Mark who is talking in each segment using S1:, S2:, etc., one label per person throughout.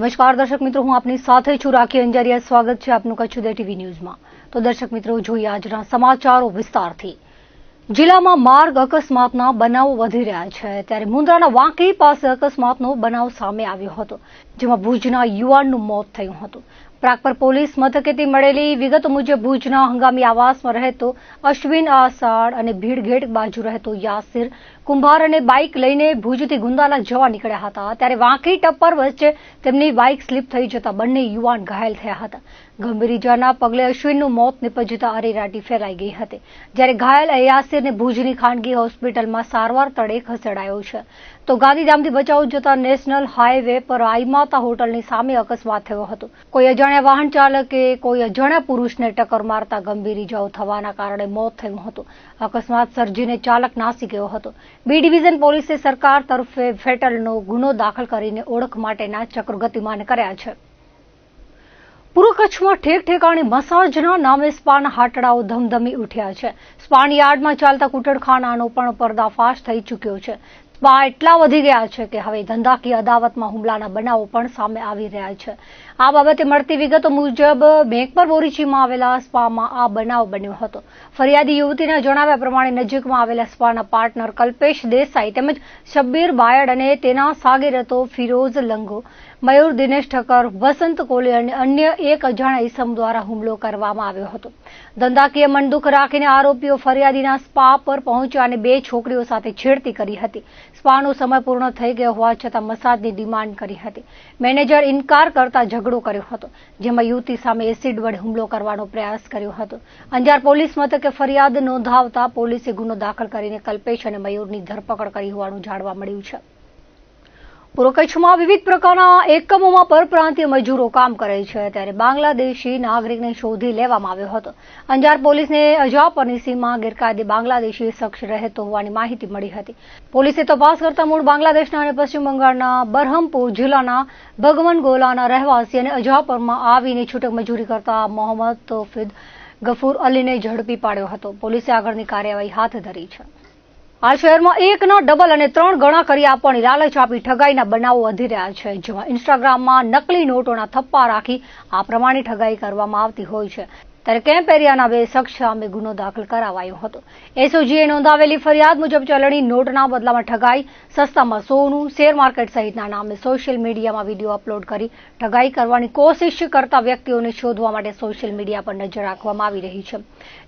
S1: નમસ્કાર દર્શક મિત્રો, હું આપની સાથે છું રાખી અંજારિયા। સ્વાગત છે આપનું કચ્છ ઉદય ટીવી ન્યૂઝમાં। તો દર્શક મિત્રો, જોઈએ આજના સમાચારો વિસ્તારથી। જિલ્લામાં માર્ગ અકસ્માતના બનાવો વધી રહ્યા છે, ત્યારે મુન્દ્રાના વાંકી પાસે અકસ્માતનો બનાવ સામે આવ્યો હતો, જેમાં ભુજના યુવાનનું મોત થયું હતું। પ્રાગપર પોલીસ મથકેથી મળેલી વિગત મુજબ ભુજના હંગામી આવાસમાં રહેતો અશ્વિન આસાડ અને ભીડ ગેટ બાજુ રહેતો યાસિર કુંભાર અને બાઇક લઈને ભુજથી ગુંદાલા જવા નીકળ્યા હતા, ત્યારે વાંકી ટપ્પર વચ્ચે તેમની બાઇક સ્લીપ થઈ જતા બંને યુવાન ઘાયલ થયા હતા। ગંભીર ઇજાના પગલે અશ્વિનનું મોત નિપજતા અરેરાટી ફેલાઈ ગઈ હતી, જ્યારે ઘાયલ યાસિરને ભુજની ખાનગી હોસ્પિટલમાં સારવાર તળે ખસેડાયો છે। તો ગાંધીધામથી ભચાઉ જતા નેશનલ હાઈવે પર આઈમાતા હોટલની સામે અકસ્માત થયો હતો। કોઈ અજાણ્યા વાહન ચાલકે કોઈ અજાણ્યા પુરુષને ટક્કર મારતા ગંભીર ઇજાઓ થવાના કારણે મોત થયું હતું। અકસ્માત સર્જીને ચાલક નાસી ગયો હતો। બી ડિવિઝન પોલીસે સરકાર તરફે ફેટલનો ગુનો દાખલ કરીને ઓળખ માટેના ચક્ર ગતિમાન કર્યા છે। પૂર્વ કચ્છમાં ઠેક ઠેકાણે મસાજના નામે સ્પાના હાટડાઓ ધમધમી ઉઠ્યા છે। સ્પાની યાર્ડમાં ચાલતા કુટડખાનાનો પણ પર્દાફાશ થઈ ચૂક્યો છે। સ્પા એટલા વધી ગયા છે કે હવે ધંધાકીય અદાવતમાં હુમલાના બનાવો પણ સામે આવી રહ્યા છે। આ બાબતે મળતી વિગતો મુજબ મેઘપર બોરીચીમાં આવેલા સ્પામાં આ બનાવ બન્યો હતો। ફરિયાદી યુવતીના જણાવ્યા પ્રમાણે નજીકમાં આવેલા સ્પાના પાર્ટનર કલ્પેશ દેસાઈ તેમજ શબ્બીર બાયડ અને તેના સાગીરતો ફિરોઝ લંગો, મયુર દિનેશ ઠક્કર, વસંત કોલી અને અન્ય એક અજાણ્યા ઇસમ દ્વારા હુમલો કરવામાં આવ્યો હતો। ધંધાકીય મનદુખ રાખીને આરોપીઓ ફરિયાદીના સ્પા પર પહોંચ્યા અને બે છોકરીઓ સાથે છેડતી કરી હતી। સ્પાનો સમય પૂર્ણ થઈ ગયો હોવા છતાં મસાજની ડિમાન્ડ કરી હતી। મેનેજર ઇનકાર કરતા ઝઘડો કર્યો હતો, જેમાં યુવતી સામે એસિડ વડે હુમલો કરવાનો પ્રયાસ કર્યો હતો। અંજાર પોલીસ મથકે ફરિયાદ નોંધાવતા પોલીસે ગુનો દાખલ કરીને કલ્પેશ અને મયુરની ધરપકડ કરી હોવાનું જાણવા મળ્યું છે। પૂર્વ કચ્છમાં વિવિધ પ્રકારના એકમોમાં પરપ્રાંતીય મજૂરો કામ કરે છે, ત્યારે બાંગ્લાદેશી નાગરિકને શોધી લેવામાં આવ્યો હતો। અંજાર પોલીસને અજાપરની સીમા ગેરકાયદે બાંગ્લાદેશી શખ્સ રહેતો હોવાની માહિતી મળી હતી। પોલીસે તપાસ કરતા મૂળ બાંગ્લાદેશના અને પશ્ચિમ બંગાળના બરહમપુર જિલ્લાના ભગવન ગોલાના રહેવાસી અને અજાપરમાં આવીને છૂટક મજૂરી કરતા મોહમ્મદ તોફીદ ગફૂર અલીને ઝડપી પાડ્યો હતો। પોલીસે આગળની કાર્યવાહી હાથ ધરી છે। આ શહેરમાં એકના ડબલ અને 3 ગણા કરી આપવાની લાલચ આપી ઠગાઈના બનાવો વધી રહ્યા છે, જેમાં ઇન્સ્ટાગ્રામમાં નકલી નોટોના થપ્પા રાખી આ પ્રમાણે ઠગાઈ કરવામાં આવતી હોય છે। ત્યારે કેમ્પ એરિયાના 2 શખ્સ સામે ગુનો દાખલ કરાવાયો હતો। એસઓજીએ નોંધાવેલી ફરિયાદ મુજબ ચલણી નોટના બદલામાં ઠગાઈ, સસ્તામાં સોનું, શેર માર્કેટ સહિતના નામે સોશિયલ મીડિયામાં વિડીયો અપલોડ કરી ઠગાઈ કરવાની કોશિશ કરતા વ્યક્તિઓને શોધવા માટે સોશિયલ મીડિયા પર નજર રાખવામાં આવી રહી છે,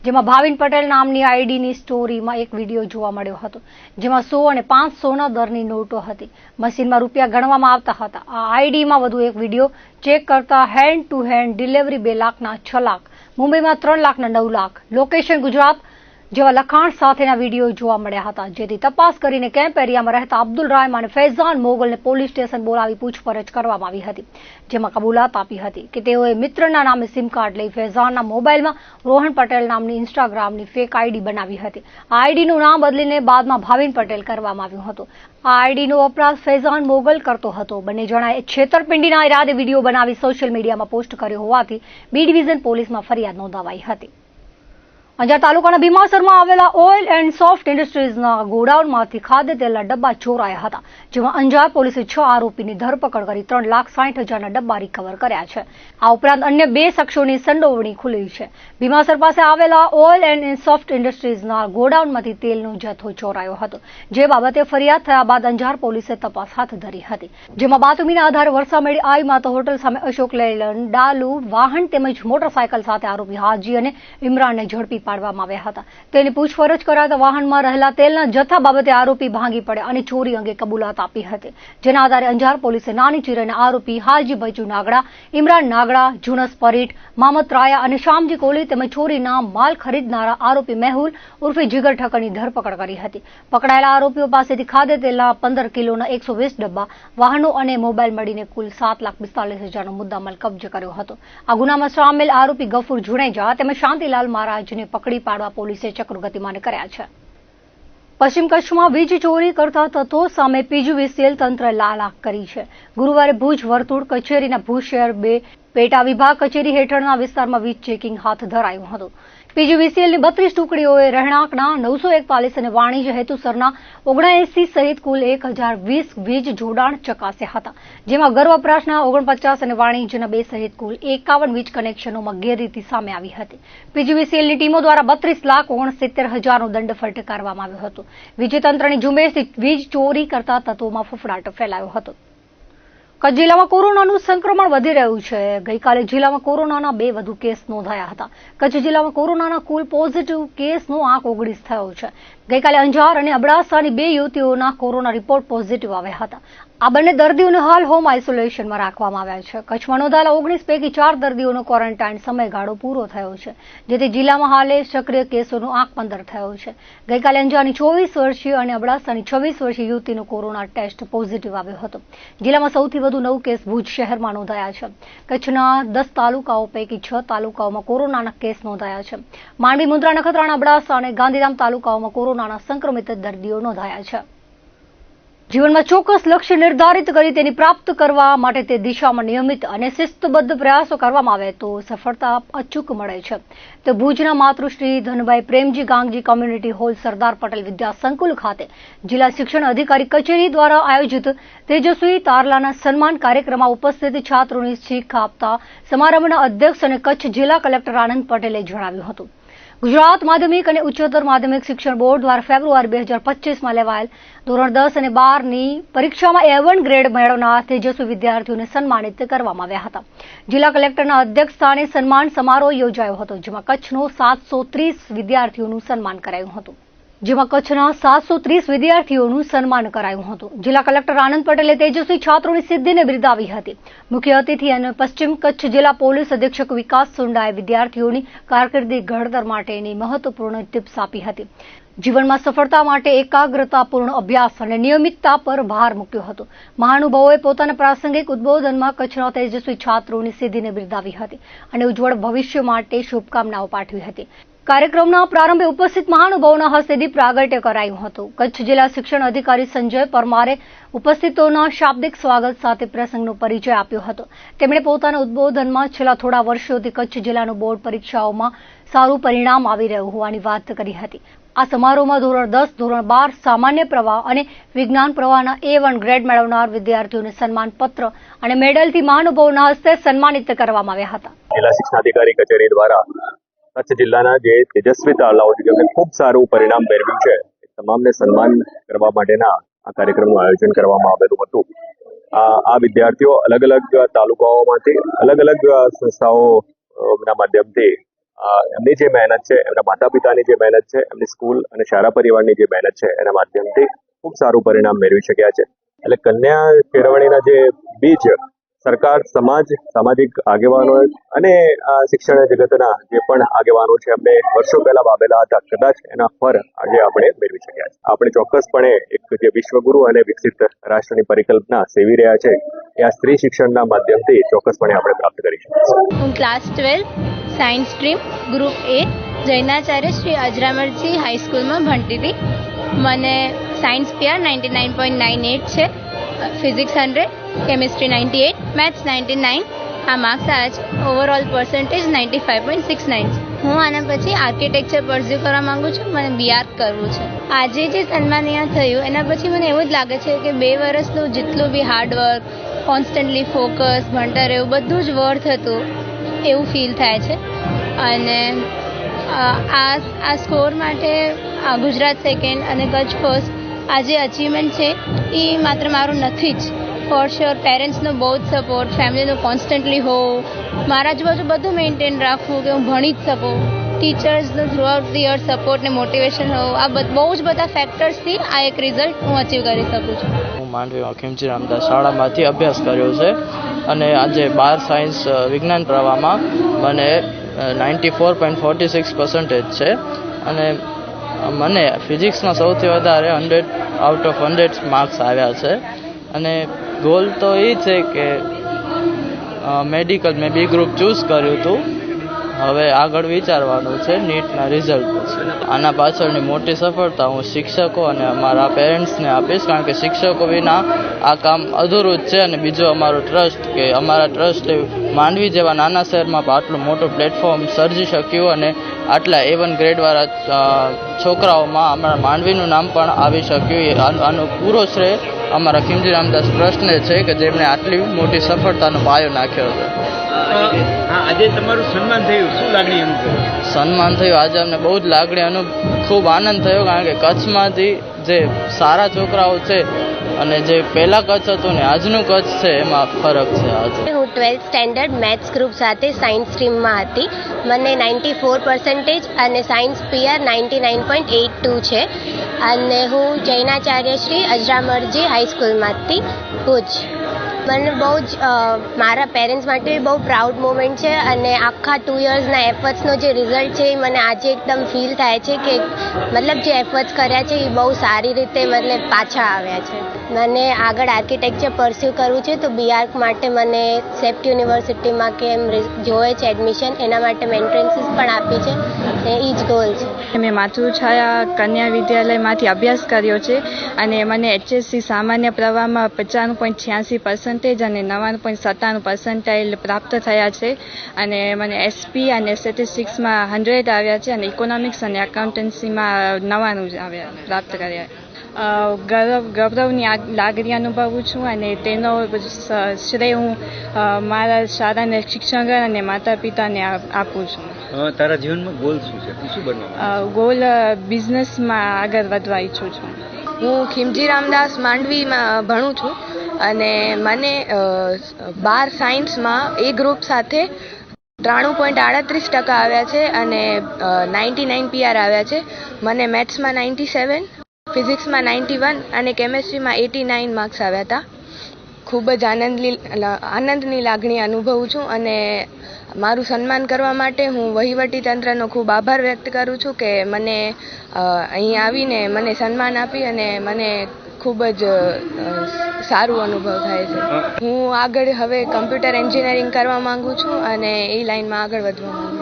S1: જેમાં ભાવિન પટેલ નામની આઈડીની સ્ટોરીમાં એક વિડીયો જોવા મળ્યો હતો, જેમાં 100 અને 500ના દરની નોટો હતી। મશીનમાં રૂપિયા ગણવામાં આવતા હતા। આ આઈડીમાં વધુ એક વિડીયો ચેક કરતા હેન્ડ ટુ હેન્ડ ડિલિવરી 2 લાખના 6 લાખ, મુંબઈમાં 3 લાખના 9 લાખ, લોકેશન ગુજરાત જેવા લખાણ સાથેના વિડીયો જોવા મળ્યા હતા, જેથી તપાસ કરીને કેમ્પ એરિયામાં રહેતા અબ્દુલ રાયમાન અને ફૈઝાન મોગલને પોલીસ સ્ટેશન બોલાવી પૂછપરછ કરવામાં આવી હતી, જેમાં કબૂલાત આપી હતી કે તેઓએ મિત્રના નામે સિમ કાર્ડ લઈ ફૈઝાનના મોબાઈલમાં રોહન પટેલ નામની ઇન્સ્ટાગ્રામની ફેક આઈડી બનાવી હતી। આ આઈડીનું નામ બદલીને બાદમાં ભાવિન પટેલ કરવામાં આવ્યું હતું। આ આઈડીનો વપરાશ ફૈઝાન મોગલ કરતો હતો। બંને જણાએ છેતરપિંડીના ઈરાદે વિડીયો બનાવી સોશિયલ મીડિયામાં પોસ્ટ કર્યો હોવાથી બી ડિવિઝન પોલીસમાં ફરિયાદ નોંધાવાઈ હતી। અંજાર તાલુકાના ભીમાસરમાં આવેલા ઓઇલ એન્ડ સોફ્ટ ઇન્ડસ્ટ્રીઝના ગોડાઉનમાંથી ખાદ્ય તેલના ડબ્બા ચોરાયા હતા, જેમાં અંજાર પોલીસે 6 આરોપીની ધરપકડ કરી 3,60,000ના ડબ્બા રિકવર કર્યા છે। આ ઉપરાંત અન્ય 2 શખ્સોની સંડોવણી ખુલી છે। ભીમાસર પાસે આવેલા ઓઇલ એન્ડ સોફ્ટ ઇન્ડસ્ટ્રીઝના ગોડાઉનમાંથી તેલનો જથ્થો ચોરાયો હતો, જે બાબતે ફરિયાદ થયા બાદ અંજાર પોલીસે તપાસ હાથ ધરી હતી, જેમાં બાતમીના આધારે વરસામેડી આઈ માતા હોટલ સામે અશોક લેલન ડાલુ વાહન તેમજ મોટરસાયકલ સાથે આરોપી હાજી અને ઇમરાનને ઝડપી પાડવામાં આવ્યા હતા। તેની પૂછપરછ કરાતા વાહનમાં રહેલા તેલના જથ્થા બાબતે આરોપી ભાંગી પડ્યા અને ચોરી અંગે કબૂલાત આપી હતી, જેના આધારે અંજાર પોલીસે નાની ચીરાના આરોપી હાજી બચુ નાગડા, ઇમરાન નાગડા, જુનસ પરીટ, મામદ રાયા અને શામજી કોલી તેમજ ચોરીના માલ ખરીદનારા આરોપી મેહુલ ઉર્ફે જીગર ઠક્કરની ધરપકડ કરી હતી। પકડાયેલા આરોપીઓ પાસેથી ખાદ્ય તેલના 15 કિલોના 120 ડબ્બા, વાહનો અને મોબાઈલ મળીને કુલ 7,45,000નો મુદ્દામાલ કબજે કર્યો હતો। આ ગુનામાં સામેલ આરોપી ગફુર જુણેજા તેમજ શાંતિલાલ મહારાજને પકડી પાડવા પોલીસે ચક્ર ગતિમાન કર્યા છે। પશ્ચિમ કચ્છમાં વીજ ચોરી કરતા તત્વો સામે પીજીવીસીએલ તંત્ર લાલાક કરી છે। ગુરુવારે ભુજ વર્તુળ કચેરીના ભુજ શહેર 2 પેટા વિભાગ કચેરી હેઠળના વિસ્તારમાં વીજ ચેકિંગ હાથ ધરાયું હતું। પીજીવીસીએલની 32 ટુકડીઓએ રહેણાંકના 941 અને વાણિજ્ય હેતુસરના 79 સહિત કુલ 1020 વીજ જોડાણ ચકાસ્યા હતા, જેમાં ઘર વપરાશના 49 અને વાણિજ્યના 2 સહિત કુલ 51 વીજ કનેક્શનોમાં ગેરરીતિ સામે આવી હતી. પીજીવીસીએલની ટીમો દ્વારા 32,69,000નો દંડ ફટકારવામાં આવ્યો હતો. વીજતંત્રની ઝુંબેશથી વીજ ચોરી કરતા તત્વોમાં ફફડાટ ફેલાયો હતો. કચ્છ જિલ્લામાં કોરોનાનું સંક્રમણ વધી રહ્યું છે. ગઈકાલે જિલ્લામાં કોરોનાના 2 વધુ કેસ નોંધાયા હતા. કચ્છ જિલ્લામાં કોરોનાના કુલ પોઝિટિવ કેસનો આંક 19 થયો છે. ગઈકાલે અંજાર અને અબડાસાની 2 યુવતીઓના કોરોના રિપોર્ટ પોઝિટિવ આવ્યા હતા. આ બંને દર્દીઓને હાલ હોમ આઇસોલેશનમાં રાખવામાં આવ્યા છે. કચ્છમાં નોંધાયેલા 19 પૈકી 4 દર્દીઓનો ક્વોરન્ટાઇન સમયગાળો પૂરો થયો છે, જેથી જિલ્લામાં હાલે સક્રિય કેસોનો આંક 15 થયો છે. ગઈકાલે અંજારની 24 વર્ષીય અને અબડાસાની 26 વર્ષીય યુવતીનો કોરોના ટેસ્ટ પોઝિટિવ આવ્યો હતો. જિલ્લામાં સૌથી વધુ 9 કેસ ભુજ શહેરમાં નોંધાયા છે. કચ્છના 10 તાલુકાઓ પૈકી 6 તાલુકાઓમાં કોરોનાના કેસ નોંધાયા છે. માંડવી, મુન્દ્રા, નખત્રાણા, અબડાસા અને ગાંધીધામ તાલુકાઓમાં કોરોનાના સંક્રમિત દર્દીઓ નોંધાયા છે. જીવનમાં ચોક્કસ લક્ષ્ય નિર્ધારિત કરી તેની પ્રાપ્ત કરવા માટે તે દિશામાં નિયમિત અને શિસ્તબદ્ધ પ્રયાસો કરવામાં આવે તો સફળતા અચૂક મળે છે. તો ભુજના માતૃશ્રી ધનભાઈ પ્રેમજી ગાંગજી કોમ્યુનિટી હોલ સરદાર પટેલ વિદ્યા સંકુલ ખાતે જિલ્લા શિક્ષણ અધિકારી કચેરી દ્વારા આયોજિત તેજસ્વી તારલાના સન્માન કાર્યક્રમમાં ઉપસ્થિત છાત્રોની શીખ આપતા સમારંભના અધ્યક્ષ અને કચ્છ જિલ્લા કલેક્ટર આનંદ પટેલે જણાવ્યું હતું. ગુજરાત માધ્યમિક અને ઉચ્ચતર માધ્યમિક શિક્ષણ બોર્ડ દ્વારા ફેબ્રુઆરી 2025માં લેવાયેલ ધોરણ 10 અને 12ની પરીક્ષામાં A1 ગ્રેડ મેળવનાર તેજસ્વી વિદ્યાર્થીઓને સન્માનિત કરવામાં આવ્યા હતા. જિલ્લા કલેક્ટરના અધ્યક્ષસ્થાને સન્માન સમારોહ યોજાયો હતો, જેમાં કચ્છનો 730 વિદ્યાર્થીઓનું સન્માન કરાયું હતું. જિલ્લા કલેક્ટર આનંદ પટેલે તેજસ્વી છાત્રોની સિદ્ધિને બિરદાવી હતી. મુખ્ય અતિથિ અને પશ્ચિમ કચ્છ જિલ્લા પોલીસ અધિક્ષક વિકાસ સુંડાએ વિદ્યાર્થીઓની કારકિર્દી ઘડતર માટેની મહત્વપૂર્ણ ટિપ્સ આપી હતી. જીવનમાં સફળતા માટે એકાગ્રતાપૂર્ણ અભ્યાસ અને નિયમિતતા પર ભાર મૂક્યો હતો. મહાનુભાવોએ પોતાના પ્રાસંગિક ઉદ્બોધનમાં કચ્છના તેજસ્વી છાત્રોની સિદ્ધિને બિરદાવી હતી અને ઉજ્જવળ ભવિષ્ય માટે શુભકામનાઓ પાઠવી હતી. કાર્યક્રમના પ્રારંભે ઉપસ્થિત મહાનુભાવોના હસ્તે દીપ પ્રાગટ્ય કરાયું હતું. કચ્છ જિલ્લા શિક્ષણ અધિકારી સંજય પરમારે ઉપસ્થિતોના શાબ્દિક સ્વાગત સાથે પ્રસંગનો પરિચય આપ્યો હતો. તેમણે પોતાના ઉદ્બોધનમાં છેલ્લા થોડા વર્ષોથી કચ્છ જિલ્લાનું બોર્ડ પરીક્ષાઓમાં સારું પરિણામ આવી રહ્યું હોવાની વાત કરી હતી. આ સમારોહમાં ધોરણ 10, ધોરણ 12 સામાન્ય પ્રવાહ અને વિજ્ઞાન પ્રવાહના A1 ગ્રેડ મેળવનાર વિદ્યાર્થીઓને સન્માનપત્ર અને મેડલથી મહાનુભાવોના હસ્તે સન્માનિત કરવામાં આવ્યા હતા.
S2: જિલ્લા શિક્ષણ અધિકારી કચેરી દ્વારા કચ્છ જિલ્લાના જે તેજસ્વી તારલાઓ છે જેમને ખૂબ સારું પરિણામ મેળવ્યું છે, તમામને સન્માન કરવા માટેના આ કાર્યક્રમનું આયોજન કરવામાં આવેલું હતું. આ વિદ્યાર્થીઓ અલગ અલગ તાલુકાઓમાંથી અલગ અલગ સંસ્થાઓના માધ્યમથી એમની જે મહેનત છે, એમના માતા પિતાની જે મહેનત છે, એમની સ્કૂલ અને શાળા પરિવારની જે મહેનત છે એના માધ્યમથી ખૂબ સારું પરિણામ મેળવી શક્યા છે. એટલે કન્યા કેળવણીના જે બીજ સરકાર, સમાજ, સામાજિક આગેવાનો અને શિક્ષણ જગતના જે પણ આગેવાનો છે એમને વર્ષો પહેલા વાવેલા હતા, કદાચ એના ફળ આજે આપણે મેળવી શક્યા છે. આપણે ચોક્કસપણે એક જે વિશ્વગુરુ અને વિકસિત રાષ્ટ્રની પરિકલ્પના સેવી રહ્યા છે એ આ સ્ત્રી શિક્ષણના માધ્યમથી ચોક્કસપણે આપણે પ્રાપ્ત કરી શકીએ.
S3: હું class 12 science stream group A જૈનાચાર્ય શ્રી અજરામરજી હાઈસ્કૂલમાં ભણતી હતી. મને સાયન્સ PR 99.98 છે, ફિઝિક્સ 100, કેમિસ્ટ્રી 98, મેથ્સ 99. આ માર્ક્સ આવ્યા છે. ઓવરઓલ પર્સન્ટેજ 95.69 છે. હું આના પછી આર્કિટેક્ચર પરસ્યુ કરવા માંગુ છું. મને BArch કરવું છે. આજે જે સન્માન અહીંયા થયું એના પછી મને એવું જ લાગે છે કે 2 વર્ષનું જેટલું બી હાર્ડવર્ક, કોન્સ્ટન્ટલી ફોકસ, ભણતર એવું બધું જ વર્થ હતું એવું ફીલ થાય છે. અને આ સ્કોર માટે ગુજરાત સેકન્ડ અને કચ્છ ફર્સ્ટ આ જે અચીવમેન્ટ છે એ માત્ર મારું નથી જ. ફોર શ્યોર પેરેન્ટ્સનો બહુ જ સપોર્ટ, ફેમિલીનું કોન્સ્ટન્ટલી હોવું, મારા આજુબાજુ બધું મેન્ટેન રાખવું કે હું ભણી જ શકું, ટીચર્સનું થ્રુઆઉટ ધ યર સપોર્ટ ને મોટિવેશન હોવું, આ બહુ જ બધા ફેક્ટર્સથી આ એક રિઝલ્ટ હું અચીવ કરી શકું છું.
S4: હું માંડવીમાં ખીમજી રામદાસ શાળામાંથી અભ્યાસ કર્યો છે અને આજે 12 સાયન્સ વિજ્ઞાન પ્રવાહમાં મને 94.46% છે અને મને ફિઝિક્સમાં સૌથી વધારે 100 આઉટ ઓફ 100 માર્ક્સ આવ્યા છે. અને ગોલ તો એ છે કે મેડિકલ મેં B ગ્રુપ ચૂઝ કર્યું હતું. હવે આગળ વિચારવાનું છે નીટના રિઝલ્ટ પછી. આના પાછળની મોટી સફળતા હું શિક્ષકો અને અમારા પેરેન્ટ્સને આપીશ, કારણ કે શિક્ષકો વિના આ કામ અધૂરું જ છે. અને બીજું અમારું ટ્રસ્ટ, કે અમારા ટ્રસ્ટે માંડવી જેવા નાના શહેરમાં પણ આટલું મોટું પ્લેટફોર્મ સર્જી શક્યું અને આટલા A1 ગ્રેડવાળા છોકરાઓમાં અમારા માંડવીનું નામ પણ આવી શક્યું. આનો પૂરો શ્રેય અમારા ખીમજી રામદાસ ટ્રસ્ટને છે કે જેમણે આટલી મોટી સફળતાનો પાયો નાખ્યો છે.
S5: આજે તમારું સન્માન થયું, શું લાગણી અનુભવ?
S4: સન્માન થયું આજે અમને બહુ જ લાગણી ખૂબ આનંદ થયો, કારણ કે કચ્છમાંથી જે સારા છોકરાઓ છે અને જે પહેલા કચ્છ હતું ને આજનું કચ્છ છે એમાં ફરક છે. આજે
S6: હું 12th સ્ટેન્ડર્ડ મેથ્સ ગ્રુપ સાથે સાયન્સ સ્ટ્રીમમાં હતી. મને 94% અને સાયન્સ PR 99.82 છે અને હું જૈનાચાર્ય શ્રી અજરામરજી હાઈસ્કૂલમાંથી ભુજ. મને બહુ જ મારા પેરેન્ટ્સ માટે બહુ પ્રાઉડ મોમેન્ટ છે અને આખા 2 યર્સના એફર્ટ્સનો જે રિઝલ્ટ છે એ મને આજે એકદમ ફીલ થાય છે કે મતલબ જે એફર્ટ્સ કર્યા છે એ બહુ સારી રીતે મતલબ પાછા આવ્યા છે. મને આગળ આર્કિટેક્ચર પરસ્યુ કરવું છે તો BArch માટે મને સેપ્ટ યુનિવર્સિટીમાં કેમ જોવે છે એડમિશન, એના માટે મેં એન્ટ્રન્સીસ પણ આપી છે એ જ ગોલ છે.
S7: મેં માતૃછાયા કન્યા વિદ્યાલયમાંથી અભ્યાસ કર્યો છે અને મને HSC સામાન્ય પ્રવાહમાં 95.86% અને 99.97% પ્રાપ્ત થયા છે અને મને SP અને સ્ટેટિસ્ટિક્સમાં 100 આવ્યા છે અને ઇકોનોમિક્સ અને એકાઉન્ટન્સીમાં 99 પ્રાપ્ત કર્યા. ગૌરવની લાગણી અનુભવું છું અને તેનો શ્રેય હું મારા શાળાના શિક્ષકગણ અને માતા પિતાને આપું છું.
S5: તારા જીવનમાં ગોલ શું છે? શું બનવા?
S7: ગોલ બિઝનેસમાં આગળ વધવા ઈચ્છું છું.
S8: હું ખીમજી રામદાસ માંડવીમાં ભણું છું અને મને 12 સાયન્સમાં A ગ્રુપ સાથે 93.38% આવ્યા છે અને 99 PR આવ્યા છે. મને મેથ્સમાં 97, ફિઝિક્સમાં 91 અને કેમેસ્ટ્રીમાં 89 માર્ક્સ આવ્યા હતા. ખૂબ જ આનંદની લાગણી અનુભવું છું અને મારું સન્માન કરવા માટે હું વહીવટી તંત્રનો ખૂબ આભાર વ્યક્ત કરું છું કે મને અહીં આવીને મને સન્માન આપી અને મને ખૂબ જ સારું અનુભવ થાય છે. હું આગળ હવે કમ્પ્યુટર એન્જિનિયરિંગ કરવા માંગુ છું અને એ લાઈનમાં આગળ વધવા માંગુ છું.